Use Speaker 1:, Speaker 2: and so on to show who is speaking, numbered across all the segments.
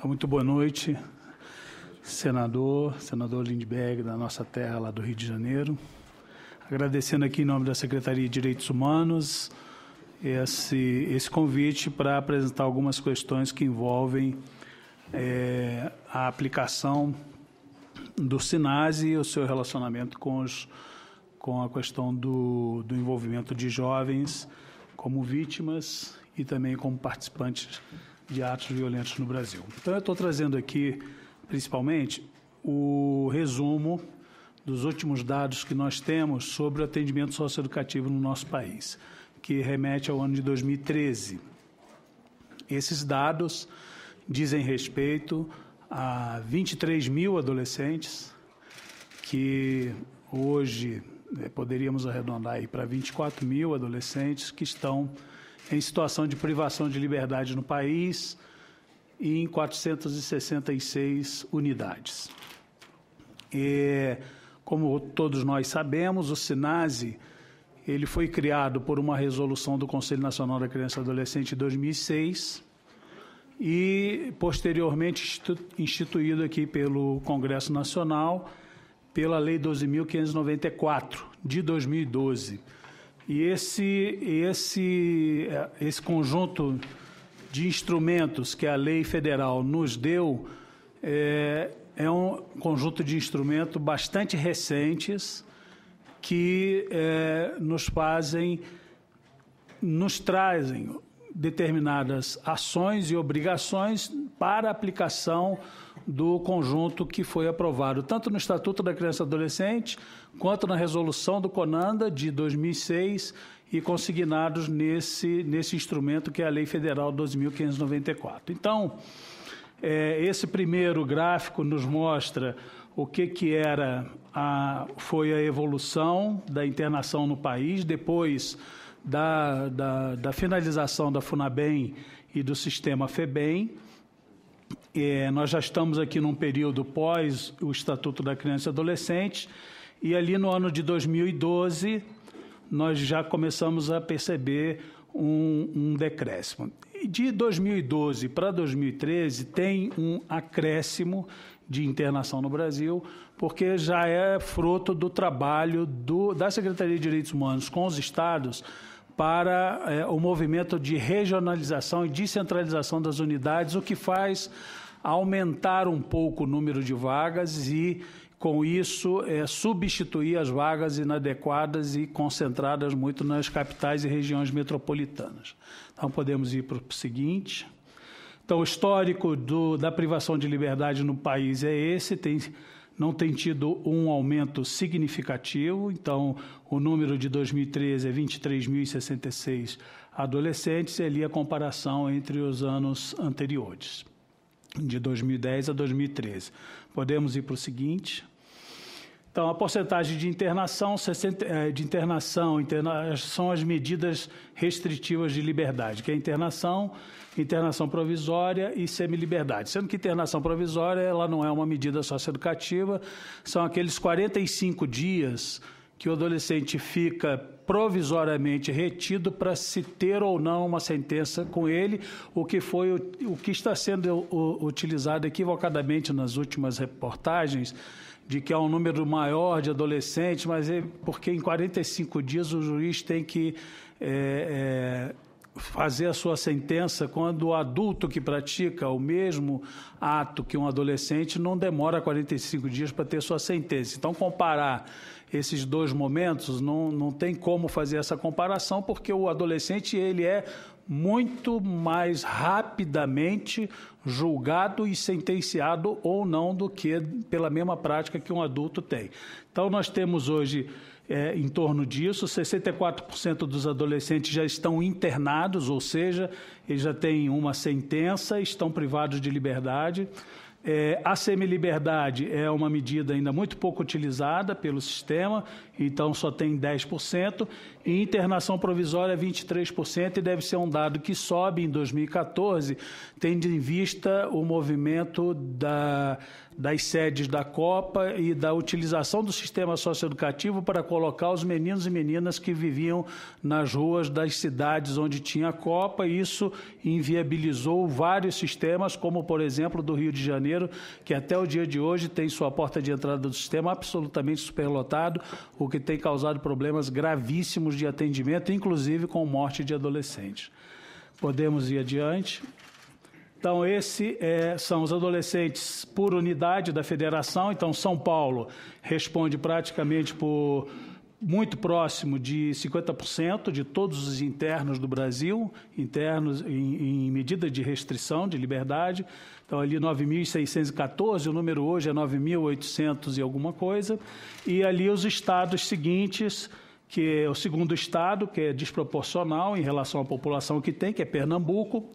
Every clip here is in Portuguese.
Speaker 1: Muito boa noite, senador Lindbergh, da nossa terra, lá do Rio de Janeiro. Agradecendo aqui em nome da Secretaria de Direitos Humanos esse convite para apresentar algumas questões que envolvem a aplicação do SINASE e o seu relacionamento com a questão do envolvimento de jovens como vítimas e também como participantes de atos violentos no Brasil. Então, eu estou trazendo aqui, principalmente, o resumo dos últimos dados que nós temos sobre o atendimento socioeducativo no nosso país, que remete ao ano de 2013. Esses dados dizem respeito a 23 mil adolescentes, que hoje poderíamos arredondar aí para 24 mil adolescentes que estão em situação de privação de liberdade no país e em 466 unidades. Como todos nós sabemos, o SINASE ele foi criado por uma resolução do Conselho Nacional da Criança e Adolescente em 2006 e, posteriormente, instituído aqui pelo Congresso Nacional pela Lei 12.594, de 2012. E esse conjunto de instrumentos que a lei federal nos deu é um conjunto de instrumentos bastante recentes que nos trazem determinadas ações e obrigações para a aplicação do conjunto que foi aprovado, tanto no Estatuto da Criança e Adolescente, quanto na resolução do CONANDA, de 2006, e consignados nesse instrumento que é a Lei Federal 12.594. Então, esse primeiro gráfico nos mostra o que foi a evolução da internação no país, depois da finalização da FUNABEM e do sistema FEBEM. Nós já estamos aqui num período pós o Estatuto da Criança e Adolescente, e ali no ano de 2012 nós já começamos a perceber um decréscimo. De 2012 para 2013 tem um acréscimo de internação no Brasil, porque já é fruto do trabalho da Secretaria de Direitos Humanos com os estados para o movimento de regionalização e descentralização das unidades, o que faz aumentar um pouco o número de vagas e, com isso, substituir as vagas inadequadas e concentradas muito nas capitais e regiões metropolitanas. Então, podemos ir para o seguinte. Então, o histórico da privação de liberdade no país é esse, não tem tido um aumento significativo. Então, o número de 2013 é 23.066 adolescentes, e ali a comparação entre os anos anteriores, de 2010 a 2013. Podemos ir para o seguinte. Então, a porcentagem de internação, são as medidas restritivas de liberdade, que é internação provisória e semiliberdade. Sendo que internação provisória ela não é uma medida socioeducativa, são aqueles 45 dias que o adolescente fica provisoriamente retido para se ter ou não uma sentença com ele, o que está sendo utilizado equivocadamente nas últimas reportagens, de que há um número maior de adolescentes, mas porque em 45 dias o juiz tem que fazer a sua sentença, quando o adulto que pratica o mesmo ato que um adolescente não demora 45 dias para ter sua sentença. Então, comparar esses dois momentos, não tem como fazer essa comparação, porque o adolescente ele é muito mais rapidamente julgado e sentenciado ou não do que pela mesma prática que um adulto tem. Então, nós temos hoje, em torno disso, 64% dos adolescentes já estão internados, ou seja, eles já têm uma sentença, estão privados de liberdade. A semiliberdade é uma medida ainda muito pouco utilizada pelo sistema, então só tem 10%, e internação provisória 23%, e deve ser um dado que sobe em 2014, tendo em vista o movimento das sedes da Copa e da utilização do sistema socioeducativo para colocar os meninos e meninas que viviam nas ruas das cidades onde tinha a Copa, e isso inviabilizou vários sistemas, como, por exemplo, do Rio de Janeiro, que até o dia de hoje tem sua porta de entrada do sistema absolutamente superlotado, o que tem causado problemas gravíssimos de atendimento, inclusive com morte de adolescentes. Podemos ir adiante. Então, são os adolescentes por unidade da federação. Então, São Paulo responde praticamente por muito próximo de 50% de todos os internos do Brasil, internos em medida de restrição de liberdade. Então, ali 9.614, o número hoje é 9.800 e alguma coisa. E ali os estados seguintes, que é o segundo estado, que é desproporcional em relação à população que tem, que é Pernambuco,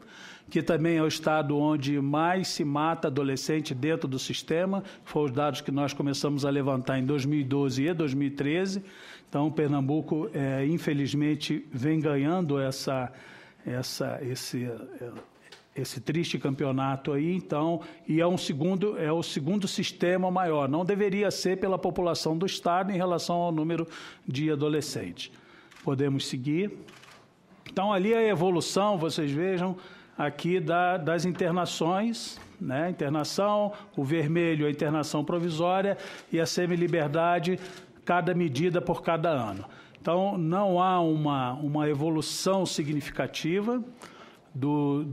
Speaker 1: que também é o estado onde mais se mata adolescente dentro do sistema. Foram os dados que nós começamos a levantar em 2012 e 2013. Então, Pernambuco, infelizmente, vem ganhando esse triste campeonato aí, então, e é o segundo sistema maior. Não deveria ser pela população do estado em relação ao número de adolescentes. Podemos seguir. Então, ali a evolução, vocês vejam, aqui das internações, né? Internação, o vermelho, a internação provisória, e a semiliberdade, cada medida por cada ano. Então, não há uma evolução significativa do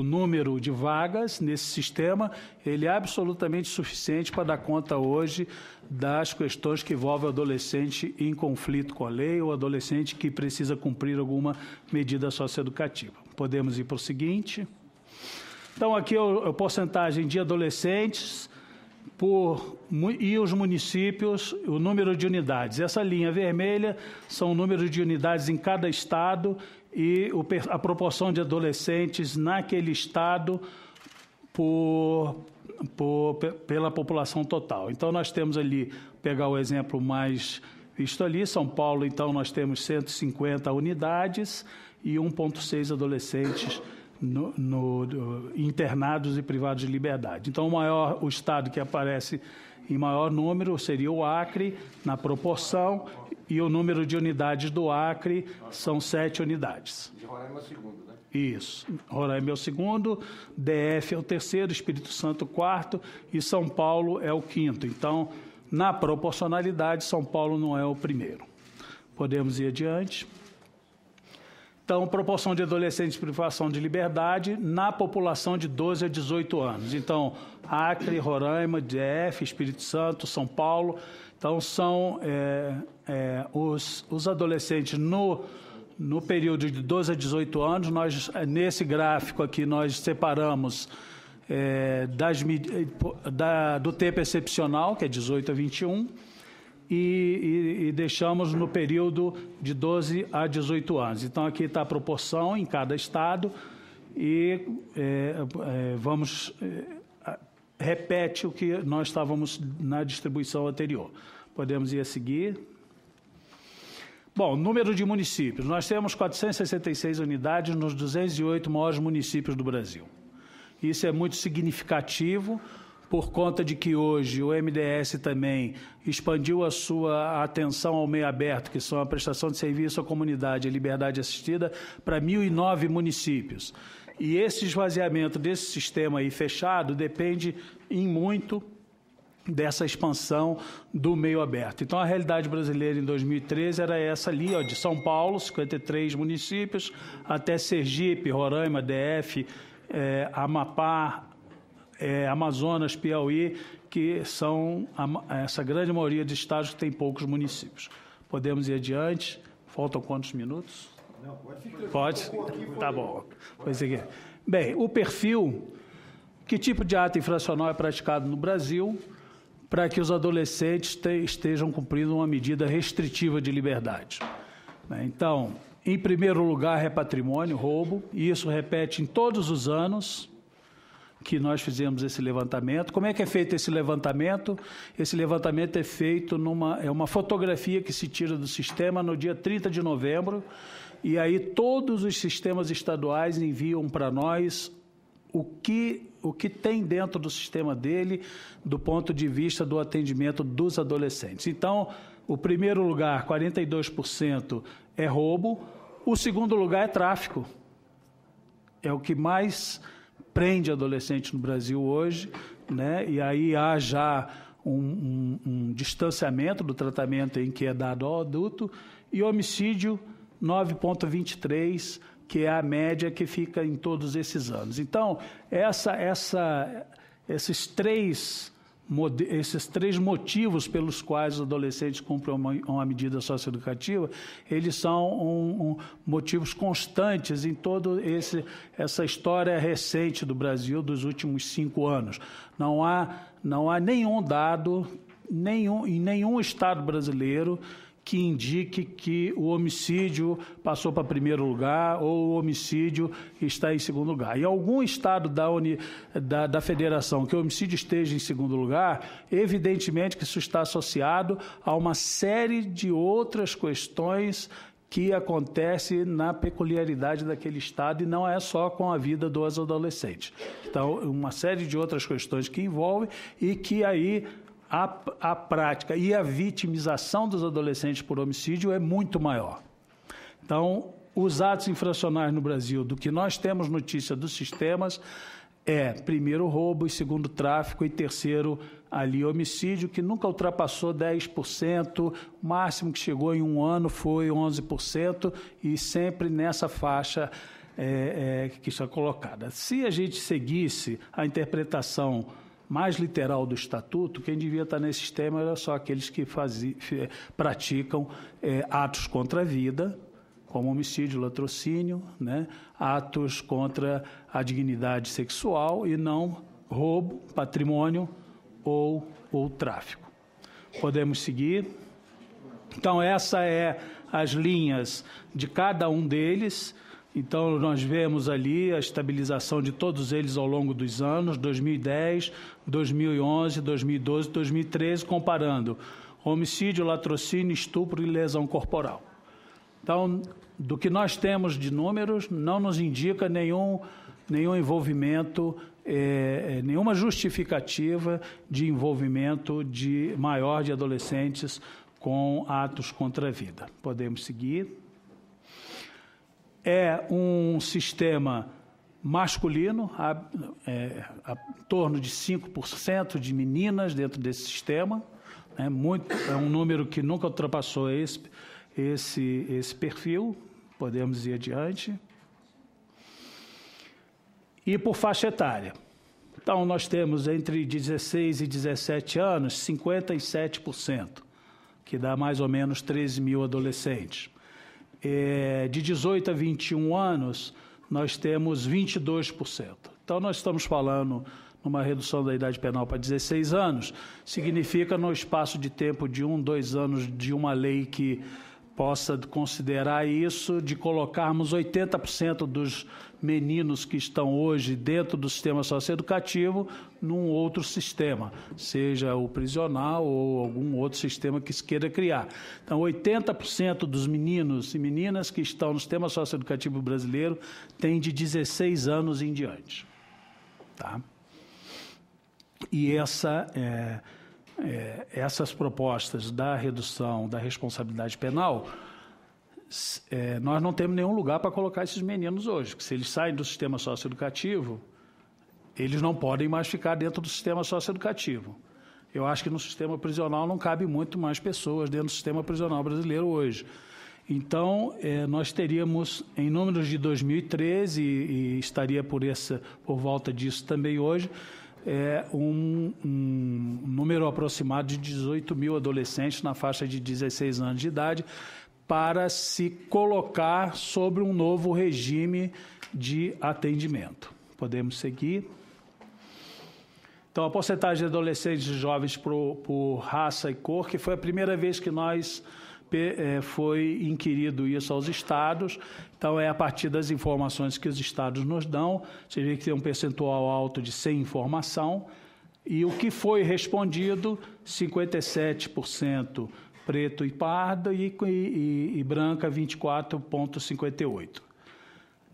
Speaker 1: número de vagas nesse sistema. Ele é absolutamente suficiente para dar conta hoje das questões que envolvem o adolescente em conflito com a lei ou adolescente que precisa cumprir alguma medida socioeducativa. Podemos ir para o seguinte. Então, aqui a porcentagem de adolescentes e os municípios, o número de unidades. Essa linha vermelha são o número de unidades em cada estado e a proporção de adolescentes naquele estado pela população total. Então, nós temos ali, pegar o exemplo mais visto ali, São Paulo, então, nós temos 150 unidades e 1,6 adolescentes internados e privados de liberdade. Então, o estado que aparece em maior número seria o Acre, na proporção, e o número de unidades do Acre são 7 unidades.
Speaker 2: De Roraima é o segundo, né?
Speaker 1: Isso. Roraima é o segundo, DF é o terceiro, Espírito Santo o quarto e São Paulo é o quinto. Então, na proporcionalidade, São Paulo não é o primeiro. Podemos ir adiante. Então, proporção de adolescentes em privação de liberdade na população de 12 a 18 anos. Então, Acre, Roraima, DF, Espírito Santo, São Paulo. Então, são os adolescentes no período de 12 a 18 anos. Nesse gráfico aqui, nós separamos do tempo excepcional, que é 18 a 21, e deixamos no período de 12 a 18 anos. Então, aqui está a proporção em cada estado e repete o que nós estávamos na distribuição anterior. Podemos ir a seguir. Bom, número de municípios. Nós temos 466 unidades nos 208 maiores municípios do Brasil. Isso é muito significativo, por conta de que hoje o MDS também expandiu a sua atenção ao meio aberto, que são a prestação de serviço à comunidade e liberdade assistida, para 1.009 municípios. E esse esvaziamento desse sistema aí fechado depende em muito dessa expansão do meio aberto. Então, a realidade brasileira em 2013 era essa ali, de São Paulo, 53 municípios, até Sergipe, Roraima, DF, Amapá, Amazonas, Piauí, que são essa grande maioria de estados que tem poucos municípios. Podemos ir adiante. Faltam quantos minutos?
Speaker 2: Não,
Speaker 1: pode. Tá bom. Pois é. Bem, o perfil, que tipo de ato infracional é praticado no Brasil para que os adolescentes estejam cumprindo uma medida restritiva de liberdade? Então, em primeiro lugar, é patrimônio, roubo, e isso repete em todos os anos. que nós fizemos esse levantamento. Como é que é feito esse levantamento? Esse levantamento é feito é uma fotografia que se tira do sistema no dia 30 de novembro, e aí todos os sistemas estaduais enviam para nós o que tem dentro do sistema dele, do ponto de vista do atendimento dos adolescentes. Então, o primeiro lugar, 42%, é roubo. O segundo lugar é tráfico. É o que mais prende adolescente no Brasil hoje, né? E aí há já um distanciamento do tratamento em que é dado ao adulto. E homicídio, 9,23%, que é a média que fica em todos esses anos. Então, esses três motivos pelos quais os adolescentes cumprem uma medida socioeducativa, eles são motivos constantes em toda essa história recente do Brasil dos últimos 5 anos. Não há nenhum dado, em nenhum estado brasileiro que indique que o homicídio passou para primeiro lugar ou o homicídio está em segundo lugar. Em algum estado da federação que o homicídio esteja em segundo lugar, evidentemente que isso está associado a uma série de outras questões que acontecem na peculiaridade daquele estado e não é só com a vida dos adolescentes. Então, uma série de outras questões que envolvem e que aí a prática e a vitimização dos adolescentes por homicídio é muito maior. Então, os atos infracionais no Brasil, do que nós temos notícia dos sistemas, é primeiro roubo, e segundo tráfico, e terceiro ali homicídio, que nunca ultrapassou 10%, o máximo que chegou em um ano foi 11%, e sempre nessa faixa que está colocada. Se a gente seguisse a interpretação mais literal do Estatuto, quem devia estar nesse sistema era só aqueles que praticam atos contra a vida, como homicídio, latrocínio, né? Atos contra a dignidade sexual e não roubo, patrimônio ou tráfico. Podemos seguir. Então, essa é as linhas de cada um deles. Então, nós vemos ali a estabilização de todos eles ao longo dos anos, 2010, 2011, 2012, 2013, comparando homicídio, latrocínio, estupro e lesão corporal. Então, do que nós temos de números, não nos indica nenhum envolvimento, nenhuma justificativa de envolvimento maior de adolescentes com atos contra a vida. Podemos seguir. É um sistema masculino, a torno de 5% de meninas dentro desse sistema, é um número que nunca ultrapassou esse perfil. Podemos ir adiante. E por faixa etária. Então, nós temos entre 16 e 17 anos, 57%, que dá mais ou menos 13 mil adolescentes. De 18 a 21 anos, nós temos 22%. Então, nós estamos falando numa redução da idade penal para 16 anos, significa no espaço de tempo de 1, 2 anos de uma lei que possa considerar isso, de colocarmos 80% dos meninos que estão hoje dentro do sistema socioeducativo num outro sistema, seja o prisional ou algum outro sistema que se queira criar. Então, 80% dos meninos e meninas que estão no sistema socioeducativo brasileiro têm de 16 anos em diante. Tá? E essas propostas da redução da responsabilidade penal, nós não temos nenhum lugar para colocar esses meninos hoje, porque se eles saem do sistema socioeducativo, eles não podem mais ficar dentro do sistema socioeducativo. Eu acho que no sistema prisional não cabe muito mais pessoas dentro do sistema prisional brasileiro hoje. Então, nós teríamos, em números de 2013, e estaria por volta disso também hoje, um número aproximado de 18 mil adolescentes na faixa de 16 anos de idade para se colocar sobre um novo regime de atendimento. Podemos seguir. Então, a porcentagem de adolescentes e jovens por raça e cor, que foi a primeira vez que nós foi inquirido isso aos estados. Então, é a partir das informações que os estados nos dão. Você vê que tem um percentual alto de sem informação. E o que foi respondido, 57% preto e pardo e branca, 24,58%.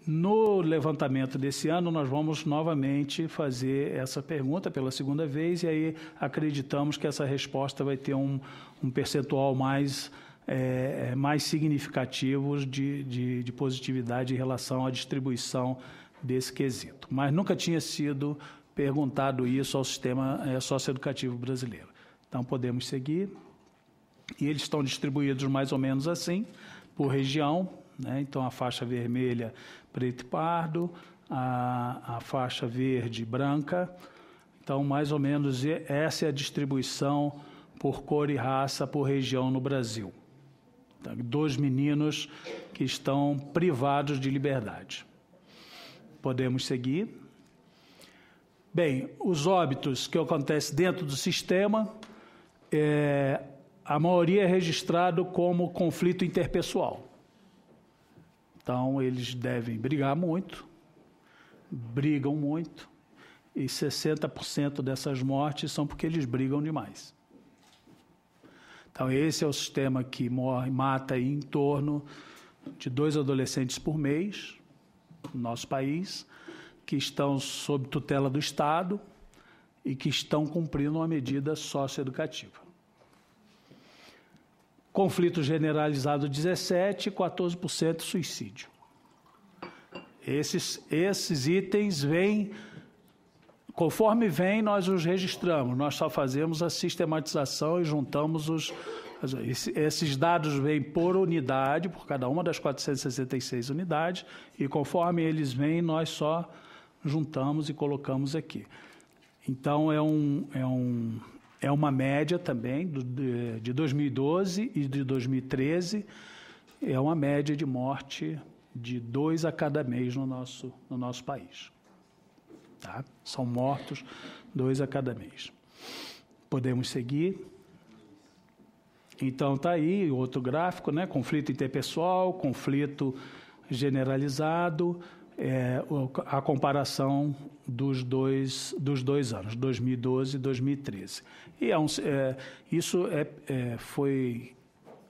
Speaker 1: No levantamento desse ano, nós vamos novamente fazer essa pergunta pela segunda vez, e aí acreditamos que essa resposta vai ter um percentual mais significativo de positividade em relação à distribuição desse quesito. Mas nunca tinha sido perguntado isso ao sistema socioeducativo brasileiro. Então, podemos seguir. E eles estão distribuídos mais ou menos assim, por região, né? Então, a faixa vermelha, preto e pardo, a faixa verde, branca. Então, mais ou menos, essa é a distribuição por cor e raça, por região no Brasil. Então, 2 meninos que estão privados de liberdade. Podemos seguir. Bem, os óbitos que acontecem dentro do sistema, a maioria é registrado como conflito interpessoal. Então, eles devem brigar muito, brigam muito, e 60% dessas mortes são porque eles brigam demais. Então, esse é o sistema que mata em torno de 2 adolescentes por mês no nosso país, que estão sob tutela do Estado e que estão cumprindo uma medida socioeducativa. Conflito generalizado 17%, 14% suicídio. Esses itens vêm, conforme vêm, nós os registramos, nós só fazemos a sistematização e juntamos esses dados vêm por unidade, por cada uma das 466 unidades, e conforme eles vêm, nós só juntamos e colocamos aqui. Então, é uma média também de 2012 e de 2013, é uma média de morte de 2 a cada mês no nosso país. Tá? São mortos 2 a cada mês. Podemos seguir. Então, está aí outro gráfico, né? Conflito interpessoal, conflito generalizado, a comparação dos dois anos, 2012 e 2013. E isso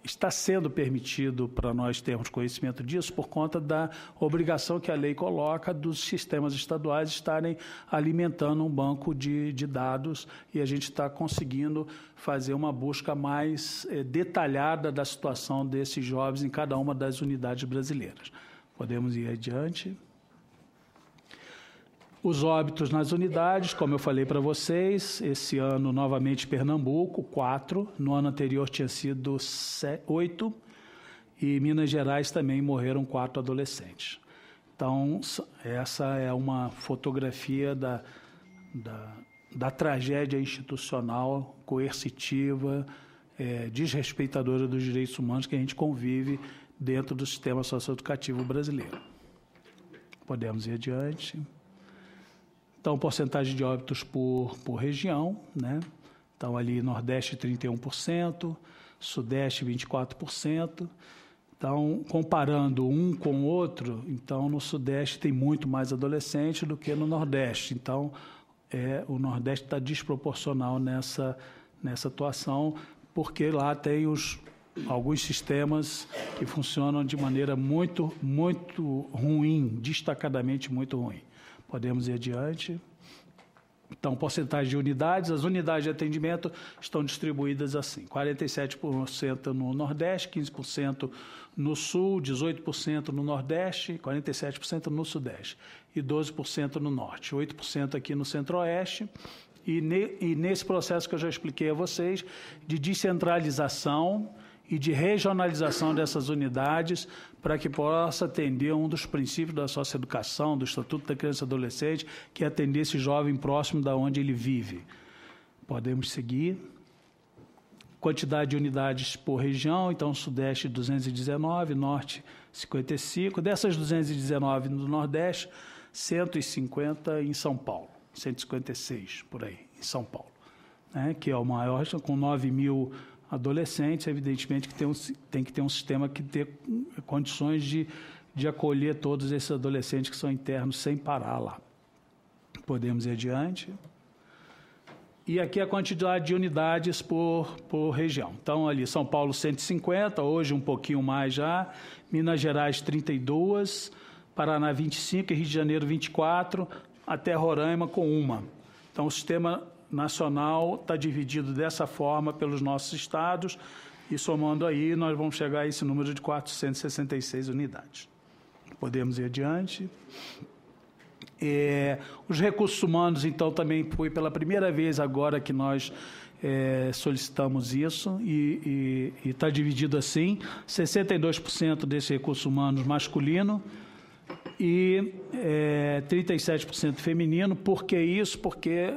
Speaker 1: está sendo permitido para nós termos conhecimento disso por conta da obrigação que a lei coloca dos sistemas estaduais estarem alimentando um banco de dados, e a gente está conseguindo fazer uma busca mais detalhada da situação desses jovens em cada uma das unidades brasileiras. Podemos ir adiante. Os óbitos nas unidades, como eu falei para vocês, esse ano, novamente, Pernambuco, 4. No ano anterior tinha sido 8. E Minas Gerais também morreram 4 adolescentes. Então, essa é uma fotografia da tragédia institucional, coercitiva, desrespeitadora dos direitos humanos que a gente convive dentro do sistema socioeducativo brasileiro. Podemos ir adiante. Então, porcentagem de óbitos por região, né? Então, ali Nordeste 31%, Sudeste 24%. Então, comparando um com o outro, então no Sudeste tem muito mais adolescente do que no Nordeste. Então, o Nordeste está desproporcional nessa atuação, porque lá tem alguns sistemas que funcionam de maneira muito, muito ruim, destacadamente muito ruim. Podemos ir adiante. Então, porcentagem de unidades. As unidades de atendimento estão distribuídas assim: 47% no Nordeste, 15% no Sul, 18% no Nordeste, 47% no Sudeste e 12% no Norte, 8% aqui no Centro-Oeste. E nesse processo que eu já expliquei a vocês, de descentralização e de regionalização dessas unidades, para que possa atender um dos princípios da socioeducação, do Estatuto da Criança e Adolescente, que é atender esse jovem próximo da onde ele vive. Podemos seguir. Quantidade de unidades por região, então Sudeste 219, Norte 55. Dessas 219 no Nordeste, 150 em São Paulo, 156 por aí, em São Paulo, né, que é o maior, com 9 mil adolescentes, evidentemente que tem que ter um sistema que tenha condições de acolher todos esses adolescentes que são internos sem parar lá. Podemos ir adiante. E aqui a quantidade de unidades por região. Então, ali, São Paulo, 150, hoje um pouquinho mais já, Minas Gerais, 32, Paraná, 25, e Rio de Janeiro, 24, até Roraima, com 1. Então, o sistema nacional está dividido dessa forma pelos nossos estados, e somando aí, nós vamos chegar a esse número de 466 unidades. Podemos ir adiante. Os recursos humanos, então, também foi pela primeira vez agora que nós solicitamos isso, e está dividido assim, 62% desse recurso humanos masculino e 37% feminino. Por que isso? Porque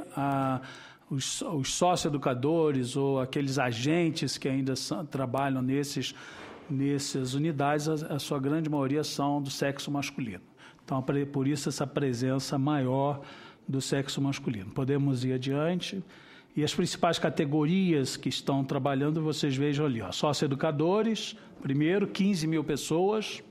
Speaker 1: os socioeducadores ou aqueles agentes que ainda trabalham nessas unidades, a sua grande maioria são do sexo masculino. Então, por isso, essa presença maior do sexo masculino. Podemos ir adiante. E as principais categorias que estão trabalhando, vocês vejam ali, socioeducadores, primeiro, 15 mil pessoas,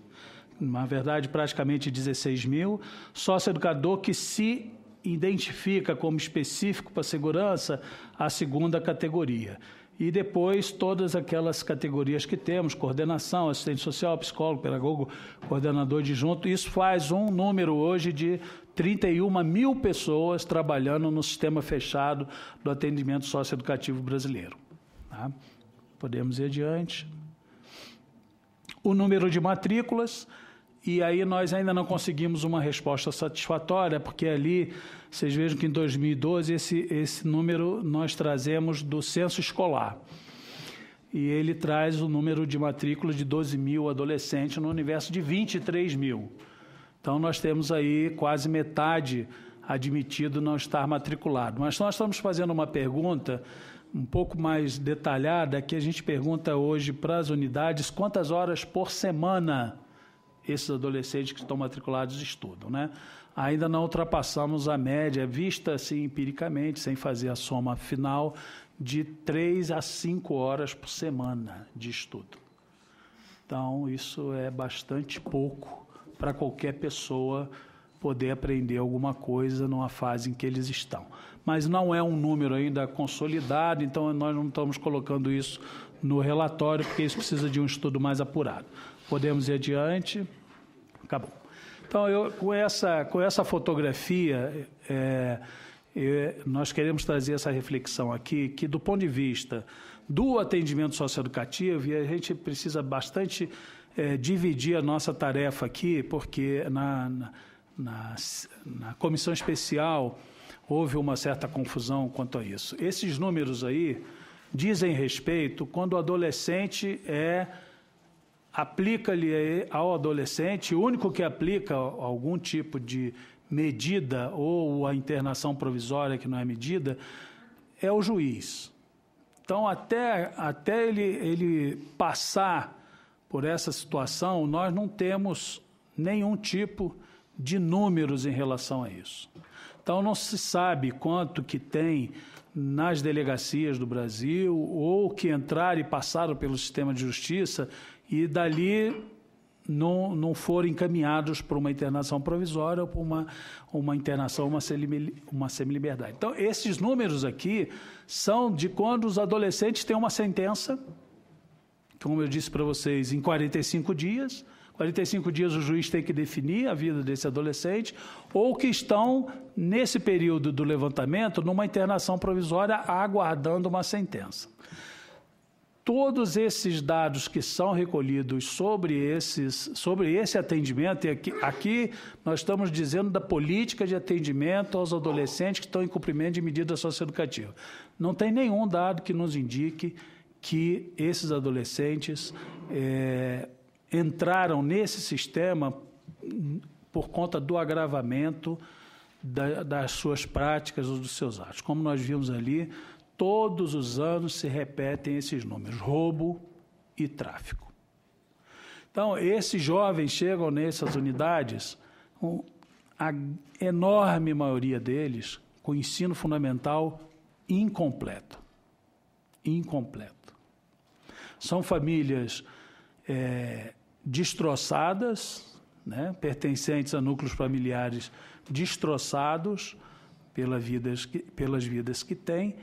Speaker 1: na verdade, praticamente 16 mil. Socioeducador que se identifica como específico para a segurança, a segunda categoria. E depois todas aquelas categorias que temos, coordenação, assistente social, psicólogo, pedagogo, coordenador adjunto. Isso faz um número hoje de 31 mil pessoas trabalhando no sistema fechado do atendimento socioeducativo brasileiro. Tá? Podemos ir adiante. O número de matrículas, e aí nós ainda não conseguimos uma resposta satisfatória, porque ali, vocês vejam que em 2012, esse número nós trazemos do censo escolar. E ele traz o número de matrículas de 12 mil adolescentes no universo de 23 mil. Então, nós temos aí quase metade admitido não estar matriculado. Mas nós estamos fazendo uma pergunta um pouco mais detalhada, que a gente pergunta hoje para as unidades quantas horas por semana esses adolescentes que estão matriculados estudam, né? Ainda não ultrapassamos a média, vista assim empiricamente, sem fazer a soma final, de 3 a 5 horas por semana de estudo. Então, isso é bastante pouco para qualquer pessoa poder aprender alguma coisa numa fase em que eles estão. Mas não é um número ainda consolidado, então nós não estamos colocando isso no relatório, porque isso precisa de um estudo mais apurado. Podemos ir adiante? Acabou. Então, com essa fotografia, nós queremos trazer essa reflexão aqui, que do ponto de vista do atendimento socioeducativo, e a gente precisa bastante dividir a nossa tarefa aqui, porque na comissão especial houve uma certa confusão quanto a isso. Esses números aí dizem respeito quando o adolescente aplica-lhe ao adolescente, o único que aplica algum tipo de medida ou a internação provisória, que não é medida, é o juiz. Então, até ele passar por essa situação, nós não temos nenhum tipo de números em relação a isso. Então, não se sabe quanto que tem nas delegacias do Brasil ou que entraram e passaram pelo sistema de justiça e dali não foram encaminhados para uma internação provisória ou para uma internação, uma semiliberdade. Então, esses números aqui são de quando os adolescentes têm uma sentença, como eu disse para vocês, em 45 dias. 45 dias o juiz tem que definir a vida desse adolescente, ou que estão, nesse período do levantamento, numa internação provisória, aguardando uma sentença. Todos esses dados que são recolhidos sobre esse atendimento, e aqui nós estamos dizendo da política de atendimento aos adolescentes que estão em cumprimento de medida socioeducativa. Não tem nenhum dado que nos indique que esses adolescentes entraram nesse sistema por conta do agravamento das suas práticas ou dos seus atos. Como nós vimos ali, todos os anos se repetem esses números, roubo e tráfico. Então, esses jovens chegam nessas unidades, a enorme maioria deles com ensino fundamental incompleto. São famílias destroçadas, né, pertencentes a núcleos familiares destroçados pelas vidas que têm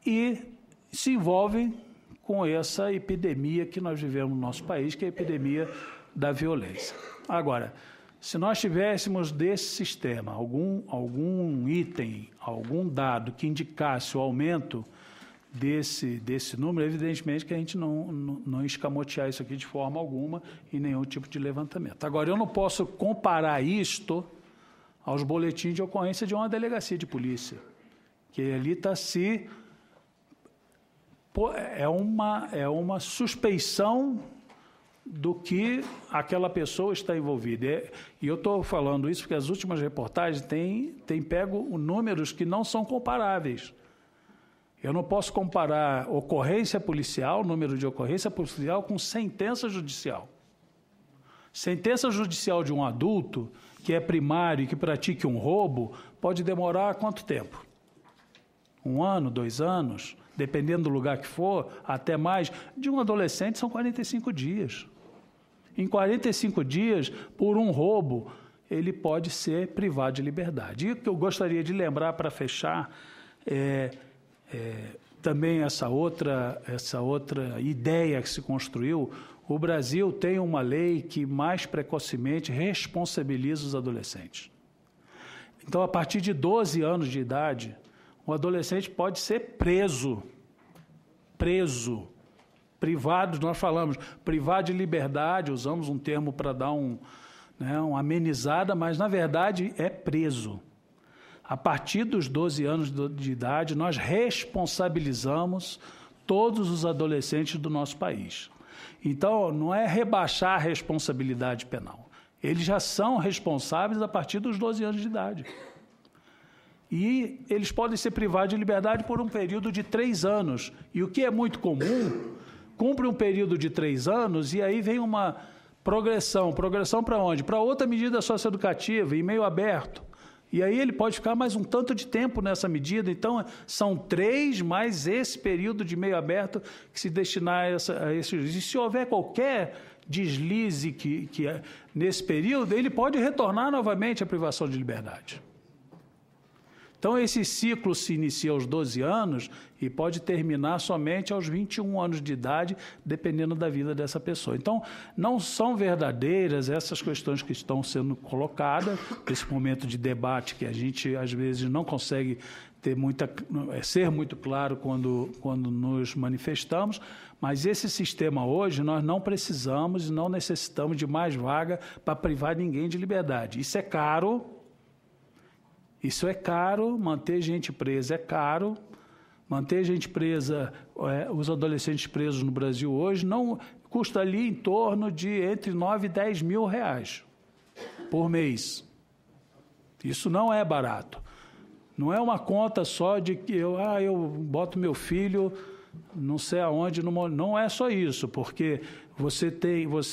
Speaker 1: e se envolvem com essa epidemia que nós vivemos no nosso país, que é a epidemia da violência. Agora, se nós tivéssemos desse sistema algum item, algum dado que indicasse o aumento desse número, evidentemente que a gente não escamotear isso aqui de forma alguma em nenhum tipo de levantamento. Agora, eu não posso comparar isto aos boletins de ocorrência de uma delegacia de polícia, que ali está se... É uma suspeição do que aquela pessoa está envolvida. E eu estou falando isso porque as últimas reportagens têm pego números que não são comparáveis. Eu não posso comparar ocorrência policial, número de ocorrência policial, com sentença judicial. Sentença judicial de um adulto que é primário e que pratique um roubo pode demorar quanto tempo? 1 ano, 2 anos, dependendo do lugar que for, até mais. De um adolescente são 45 dias. Em 45 dias, por um roubo, ele pode ser privado de liberdade. E o que eu gostaria de lembrar para fechar também essa outra ideia que se construiu. O Brasil tem uma lei que mais precocemente responsabiliza os adolescentes. Então, a partir de 12 anos de idade, o adolescente pode ser preso, privado, nós falamos, privado de liberdade, usamos um termo para dar uma amenizada, mas, na verdade, é preso. A partir dos 12 anos de idade, nós responsabilizamos todos os adolescentes do nosso país. Então, não é rebaixar a responsabilidade penal. Eles já são responsáveis a partir dos 12 anos de idade. E eles podem ser privados de liberdade por um período de 3 anos. E o que é muito comum, cumpre um período de 3 anos e aí vem uma progressão. Progressão para onde? Para outra medida socioeducativa, em meio aberto. E aí ele pode ficar mais um tanto de tempo nessa medida. Então, são 3 mais esse período de meio aberto que se destinar a esse juiz. E se houver qualquer deslize nesse período, ele pode retornar novamente à privação de liberdade. Então, esse ciclo se inicia aos 12 anos e pode terminar somente aos 21 anos de idade, dependendo da vida dessa pessoa. Então, não são verdadeiras essas questões que estão sendo colocadas, nesse momento de debate que a gente, às vezes, não consegue ser muito claro quando nos manifestamos, mas esse sistema hoje, nós não precisamos e não necessitamos de mais vaga para privar ninguém de liberdade. Isso é caro. Isso é caro, manter gente presa é caro, manter gente presa, os adolescentes presos no Brasil hoje, não custa ali em torno de entre 9 e 10 mil reais por mês. Isso não é barato. Não é uma conta só de que eu boto meu filho não sei aonde, não é só isso, porque você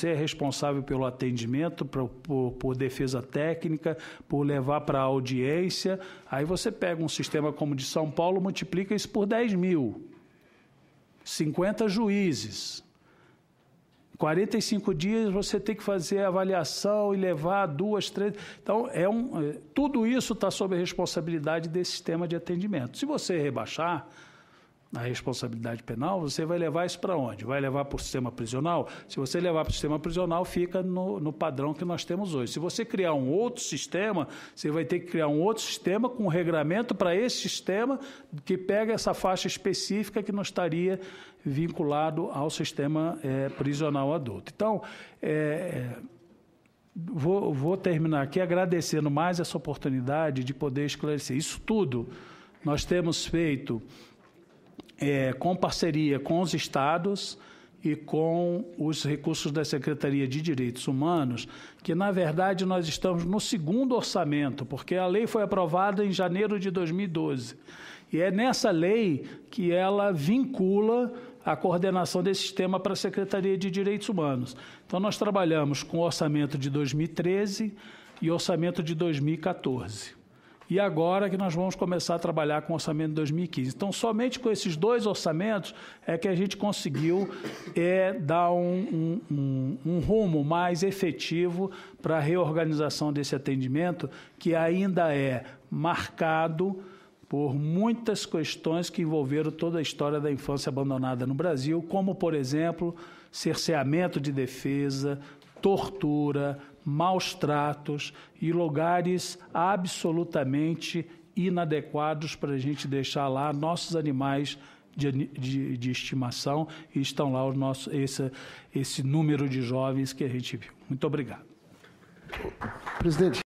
Speaker 1: é responsável pelo atendimento, por defesa técnica, por levar para a audiência, aí você pega um sistema como o de São Paulo, multiplica isso por 10 mil, 50 juízes, 45 dias você tem que fazer a avaliação e levar 2, 3... Então, tudo isso está sob a responsabilidade desse sistema de atendimento. Se você rebaixar a responsabilidade penal, você vai levar isso para onde? Vai levar para o sistema prisional? Se você levar para o sistema prisional, fica no padrão que nós temos hoje. Se você criar um outro sistema, você vai ter que criar um outro sistema com um regramento para esse sistema que pega essa faixa específica que não estaria vinculado ao sistema prisional adulto. Então, vou terminar aqui agradecendo mais essa oportunidade de poder esclarecer. Isso tudo nós temos feito com parceria com os estados e com os recursos da Secretaria de Direitos Humanos, que, na verdade, nós estamos no 2º orçamento, porque a lei foi aprovada em janeiro de 2012. E é nessa lei que ela vincula a coordenação desse sistema para a Secretaria de Direitos Humanos. Então, nós trabalhamos com o orçamento de 2013 e orçamento de 2014. e agora que nós vamos começar a trabalhar com o orçamento de 2015. Então, somente com esses 2 orçamentos é que a gente conseguiu dar um rumo mais efetivo para a reorganização desse atendimento, que ainda é marcado por muitas questões que envolveram toda a história da infância abandonada no Brasil, como, por exemplo, cerceamento de defesa, tortura, maus tratos e lugares absolutamente inadequados para a gente deixar lá nossos animais de estimação, e estão lá esse número de jovens que a gente viu. Muito obrigado.
Speaker 2: Presidente.